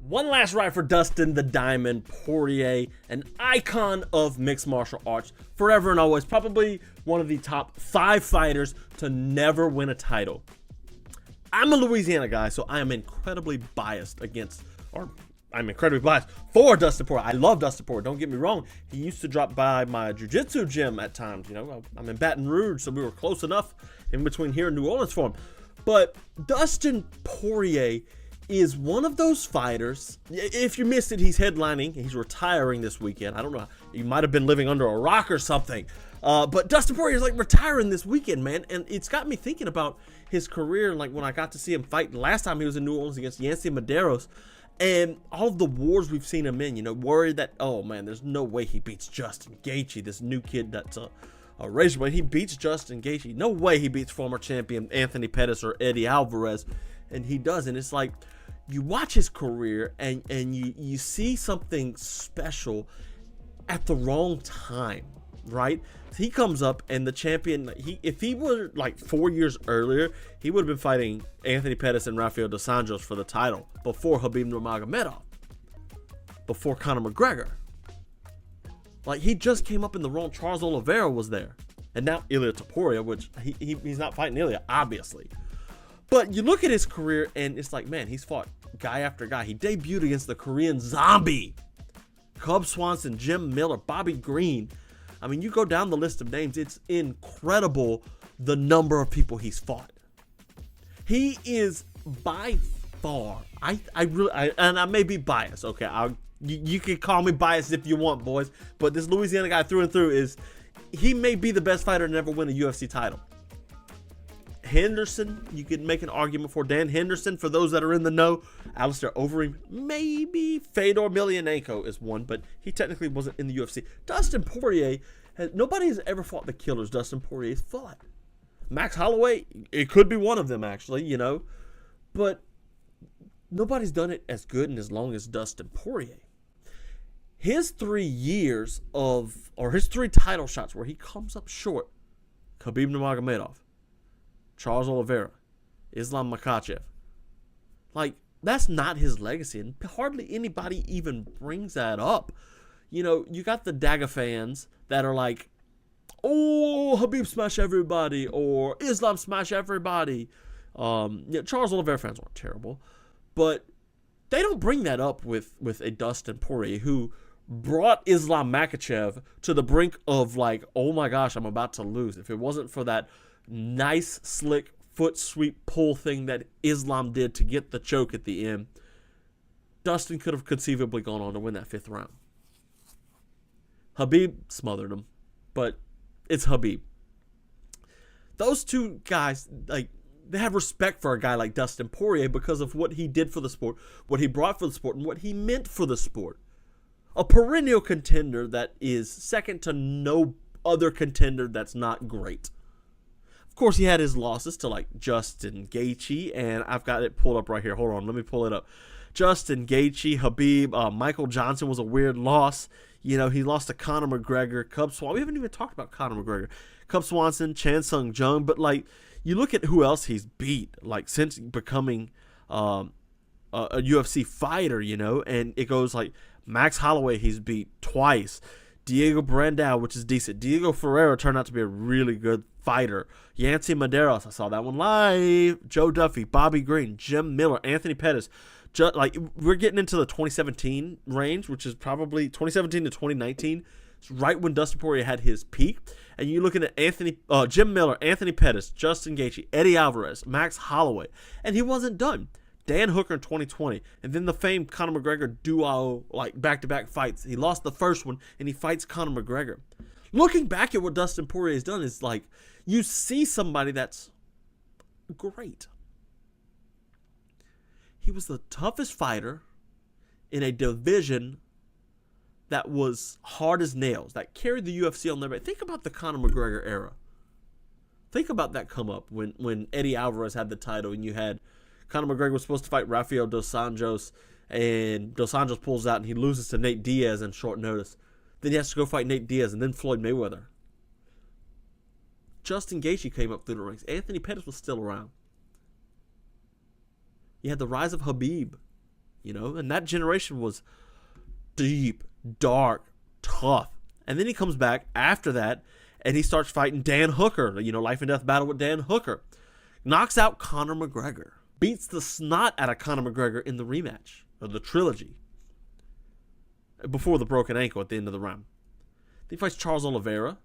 One last ride for Dustin the Diamond Poirier, an icon of mixed martial arts, forever and always, probably one of the top 5 fighters to never win a title. I'm a Louisiana guy, so I am incredibly biased for Dustin Poirier. I love Dustin Poirier, don't get me wrong. He used to drop by my jiu-jitsu gym at times. You know, I'm in Baton Rouge, so we were close enough in between here and New Orleans for him. But Dustin Poirier is one of those fighters. If you missed it, he's headlining. He's retiring this weekend. I don't know. You might have been living under a rock or something. But Dustin Poirier is like retiring this weekend, man. And it's got me thinking about his career. And like when I got to see him fight last time he was in New Orleans against Yancy Medeiros. And all of the wars we've seen him in, you know, worried that, oh man, there's no way he beats Justin Gaethje, this new kid that's a razor blade. He beats Justin Gaethje. No way he beats former champion Anthony Pettis or Eddie Alvarez. And he does. And it's like, you watch his career and you see something special at the wrong time, right? He comes up and the champion, if he were like 4 years earlier, he would have been fighting Anthony Pettis and Rafael dos Anjos for the title before Khabib Nurmagomedov, before Conor McGregor. Like, he just came up in the wrong. Charles Oliveira was there. And now Ilia Topuria, which he's not fighting Ilia, obviously. But you look at his career and it's like, man, he's fought guy after guy. He debuted against the Korean Zombie, Cub Swanson, Jim Miller, Bobby Green. I mean, you go down the list of names, it's incredible the number of people he's fought. He is by far, I may be biased, okay? You can call me biased if you want, boys, but this Louisiana guy through and through he may be the best fighter to never win a UFC title. Henderson, you could make an argument for Dan Henderson, for those that are in the know. Alistair Overeem, maybe. Fedor Emelianenko is one, but he technically wasn't in the UFC. Dustin Poirier, nobody has ever fought the killers Dustin Poirier's fought. Max Holloway, it could be one of them actually, you know, but nobody's done it as good and as long as Dustin Poirier. His 3 years his 3 title shots where he comes up short: Khabib Nurmagomedov, Charles Oliveira, Islam Makhachev. Like, that's not his legacy, and hardly anybody even brings that up. You know, you got the Dagger fans that are like, oh, Khabib smash everybody, or Islam smash everybody. Charles Oliveira fans aren't terrible, but they don't bring that up with a Dustin Poirier who brought Islam Makhachev to the brink of like, oh my gosh, I'm about to lose. If it wasn't for that nice, slick foot sweep pull thing that Islam did to get the choke at the end, Dustin could have conceivably gone on to win that 5th round. Khabib smothered him, but it's Khabib. Those two guys, like, they have respect for a guy like Dustin Poirier because of what he did for the sport, what he brought for the sport, and what he meant for the sport. A perennial contender that is second to no other contender that's not great. Of course, he had his losses to like Justin Gaethje, and I've got it pulled up right here. Hold on, let me pull it up. Justin Gaethje, Khabib, Michael Johnson was a weird loss. You know, he lost to Conor McGregor, Cub Swanson. We haven't even talked about Conor McGregor. Cub Swanson, Chan Sung Jung, but like, you look at who else he's beat, like since becoming a UFC fighter, you know, and it goes like Max Holloway he's beat twice. Diego Brandao, which is decent. Diego Ferreira turned out to be a really good fighter. Yancy Medeiros, I saw that one live. Joe Duffy, Bobby Green, Jim Miller, Anthony Pettis. Like, we're getting into the 2017 range, which is probably 2017 to 2019. It's right when Dustin Poirier had his peak. And you're looking at Jim Miller, Anthony Pettis, Justin Gaethje, Eddie Alvarez, Max Holloway. And he wasn't done. Dan Hooker in 2020, and then the famed Conor McGregor duo, like back-to-back fights. He lost the first one, and he fights Conor McGregor. Looking back at what Dustin Poirier has done, is like, you see somebody that's great. He was the toughest fighter in a division that was hard as nails, that carried the UFC on their back. Think about the Conor McGregor era. Think about that come up when Eddie Alvarez had the title, and you had Conor McGregor was supposed to fight Rafael dos Anjos, and dos Anjos pulls out and he loses to Nate Diaz in short notice. Then he has to go fight Nate Diaz and then Floyd Mayweather. Justin Gaethje came up through the ranks. Anthony Pettis was still around. You had the rise of Khabib and that generation was deep, dark, tough. And then he comes back after that, and he starts fighting Dan Hooker, life and death battle with Dan Hooker. Knocks out Conor McGregor. Beats the snot out of Conor McGregor in the rematch, or the trilogy, before the broken ankle at the end of the round. Then he fights Charles Oliveira,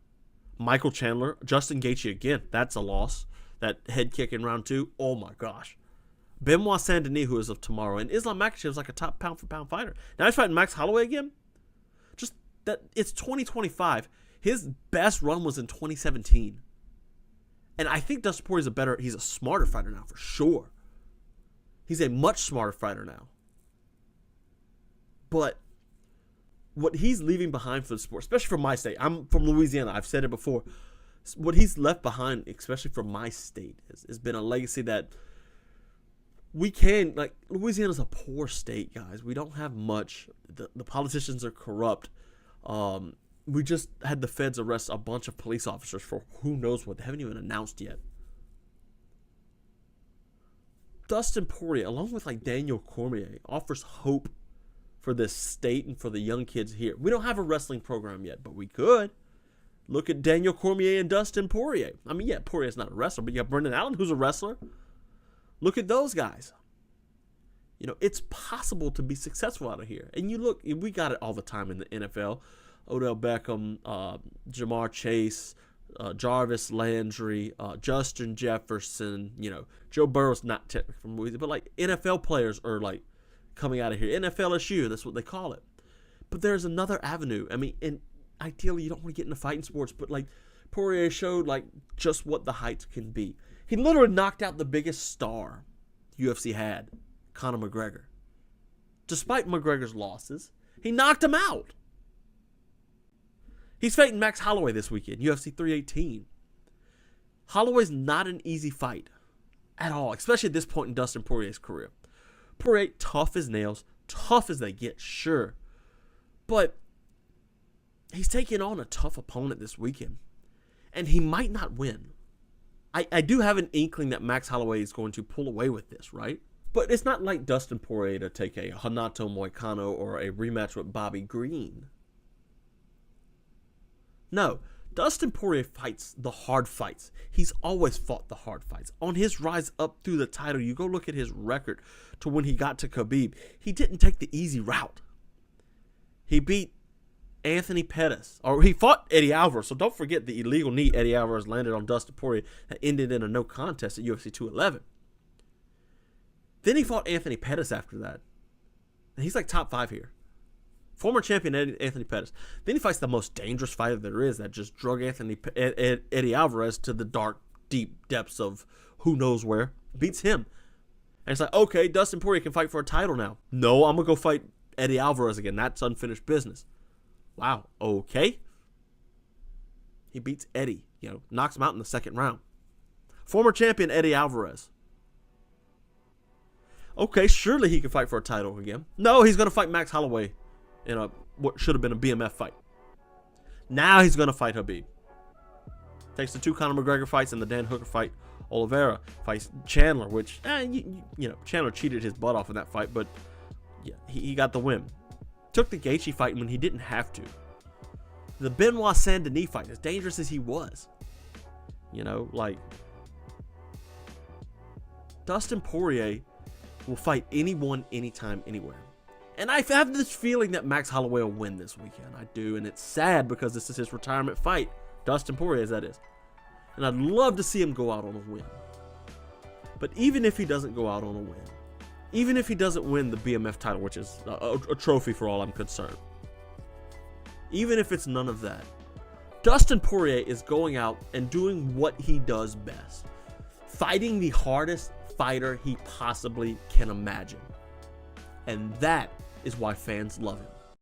Michael Chandler, Justin Gaethje again. That's a loss. That head kick in round 2. Oh my gosh. Benoit Saint-Denis, who is of tomorrow. And Islam Makhachev is like a top pound-for-pound fighter. Now he's fighting Max Holloway again. Just that it's 2025. His best run was in 2017. And I think Dustin Poirier he's a smarter fighter now for sure. He's a much smarter fighter now. But what he's leaving behind for the sport, especially for my state, I'm from Louisiana, I've said it before, what he's left behind, especially for my state, has been a legacy that we can, Louisiana's a poor state, guys. We don't have much. The politicians are corrupt. We just had the feds arrest a bunch of police officers for who knows what. They haven't even announced yet. Dustin Poirier, along with Daniel Cormier, offers hope for this state and for the young kids here. We don't have a wrestling program yet, but we could. Look at Daniel Cormier and Dustin Poirier. I mean, yeah, Poirier's not a wrestler, but you have Brendan Allen, who's a wrestler. Look at those guys. It's possible to be successful out of here. And you look, we got it all the time in the NFL. Odell Beckham, Jamar Chase, Jarvis Landry, Justin Jefferson, Joe Burrow's not technically from Louisiana, but NFL players are coming out of here. NFLSU, that's what they call it. But there's another avenue. I mean, and ideally you don't want to get into fighting sports, but Poirier showed just what the heights can be. He literally knocked out the biggest star UFC had, Conor McGregor. Despite McGregor's losses, he knocked him out. He's fighting Max Holloway this weekend, UFC 318. Holloway's not an easy fight at all, especially at this point in Dustin Poirier's career. Poirier, tough as nails, tough as they get, sure. But he's taking on a tough opponent this weekend, and he might not win. I do have an inkling that Max Holloway is going to pull away with this, right? But it's not like Dustin Poirier to take a Renato Moicano or a rematch with Bobby Green. No, Dustin Poirier fights the hard fights. He's always fought the hard fights. On his rise up through the title, you go look at his record to when he got to Khabib. He didn't take the easy route. He beat Anthony Pettis, or he fought Eddie Alvarez. So don't forget the illegal knee Eddie Alvarez landed on Dustin Poirier that ended in a no contest at UFC 211. Then he fought Anthony Pettis after that. And he's top 5 here. Former champion Anthony Pettis. Then he fights the most dangerous fighter there is that just drug Eddie Alvarez to the dark, deep depths of who knows where. Beats him. And it's okay, Dustin Poirier can fight for a title now. No, I'm going to go fight Eddie Alvarez again. That's unfinished business. Wow, okay. He beats Eddie, knocks him out in the second round. Former champion Eddie Alvarez. Okay, surely he can fight for a title again. No, he's going to fight Max Holloway in what should have been a BMF fight. Now he's going to fight Khabib. Takes the 2 Conor McGregor fights and the Dan Hooker fight. Oliveira fights Chandler, which, Chandler cheated his butt off in that fight, but yeah, he got the win. Took the Gaethje fight when he didn't have to. The Benoit Saint-Denis fight, as dangerous as he was, Dustin Poirier will fight anyone, anytime, anywhere. And I have this feeling that Max Holloway will win this weekend. I do, and it's sad because this is his retirement fight. Dustin Poirier, that is. And I'd love to see him go out on a win. But even if he doesn't go out on a win, even if he doesn't win the BMF title, which is a trophy for all I'm concerned, even if it's none of that, Dustin Poirier is going out and doing what he does best. Fighting the hardest fighter he possibly can imagine. And that is why fans love him.